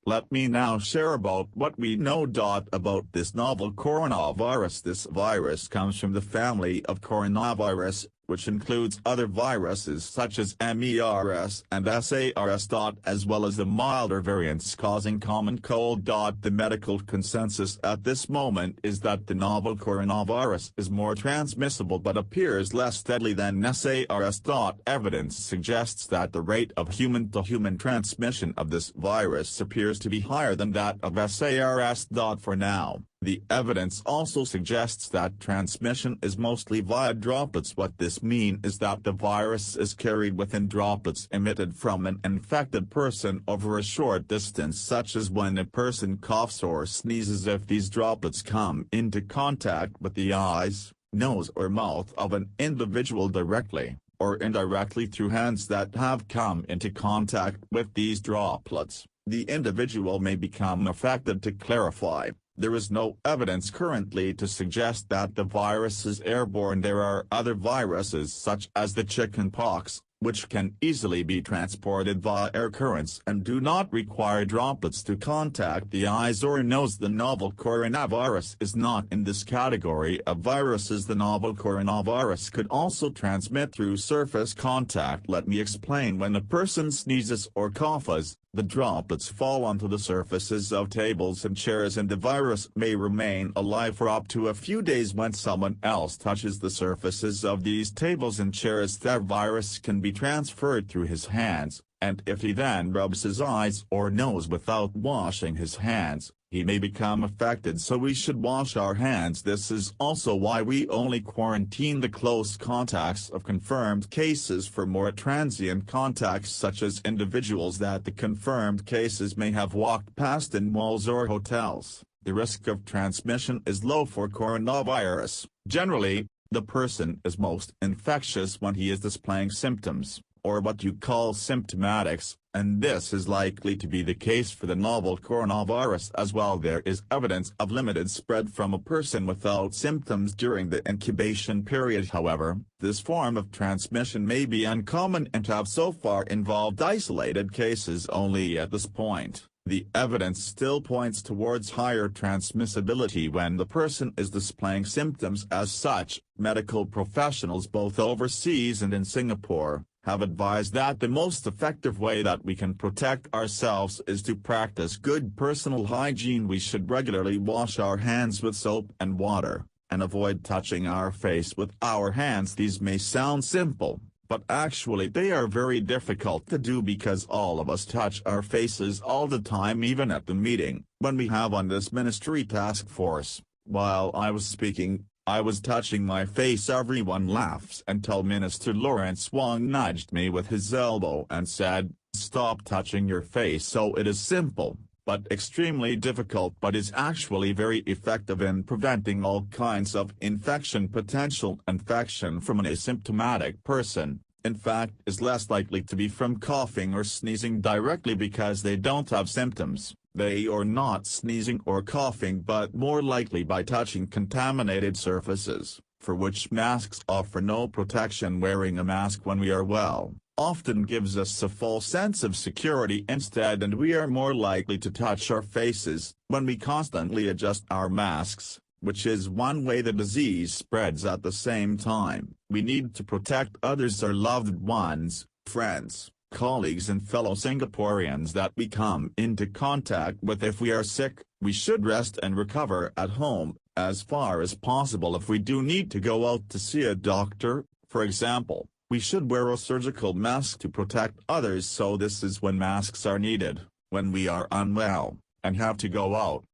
Let me now share about what we know. About this novel coronavirus. This virus comes from the family of coronavirus, which includes other viruses such as MERS and SARS. As well as the milder variants causing common cold. The medical consensus at this moment is that the novel coronavirus is more transmissible but appears less deadly than SARS. Evidence suggests that the rate of human-to-human transmission of this virus appears to be higher than that of SARS. For now, the evidence also suggests that transmission is mostly via droplets. What this means is that the virus is carried within droplets emitted from an infected person over a short distance, such as when a person coughs or sneezes. If these droplets come into contact with the eyes, nose or mouth of an individual directly, or indirectly through hands that have come into contact with these droplets, the individual may become affected. To clarify, there is no evidence currently to suggest that the virus is airborne. There are other viruses such as the chickenpox, which can easily be transported via air currents and do not require droplets to contact the eyes or nose. The novel coronavirus is not in this category of viruses. The novel coronavirus could also transmit through surface contact. Let me explain. When a person sneezes or coughs, the droplets fall onto the surfaces of tables and chairs, and the virus may remain alive for up to a few days. When someone else touches the surfaces of these tables and chairs, that virus can be transferred through his hands, and if he then rubs his eyes or nose without washing his hands, he may become affected. So we should wash our hands. This is also why we only quarantine the close contacts of confirmed cases. For more transient contacts, such as individuals that the confirmed cases may have walked past in malls or hotels, the risk of transmission is low for coronavirus. Generally, the person is most infectious when he is displaying symptoms, or what you call symptomatics, and this is likely to be the case for the novel coronavirus as well. There is evidence of limited spread from a person without symptoms during the incubation period. However, this form of transmission may be uncommon and have so far involved isolated cases only. At this point, the evidence still points towards higher transmissibility when the person is displaying symptoms. As such, medical professionals both overseas and in Singapore have advised that the most effective way that we can protect ourselves is to practice good personal hygiene. We should regularly wash our hands with soap and water, and avoid touching our face with our hands. These may sound simple, but actually they are very difficult to do because all of us touch our faces all the time. Even at the meeting, when we have on this ministry task force, while I was speaking, I was touching my face. Everyone laughs until Minister Lawrence Wong nudged me with his elbow and said, "Stop touching your face." So it is simple, but extremely difficult, but is actually very effective in preventing all kinds of infection. Potential infection from an asymptomatic person, in fact, is less likely to be from coughing or sneezing directly because they don't have symptoms. They are not sneezing or coughing, but more likely by touching contaminated surfaces, for which masks offer no protection. Wearing a mask when we are well often gives us a false sense of security instead, and we are more likely to touch our faces when we constantly adjust our masks, which is one way the disease spreads. At the same time, we need to protect others, our loved ones, friends, colleagues and fellow Singaporeans that we come into contact with. If we are sick, we should rest and recover at home, as far as possible. If we do need to go out to see a doctor, for example, we should wear a surgical mask to protect others. So this is when masks are needed, when we are unwell, and have to go out.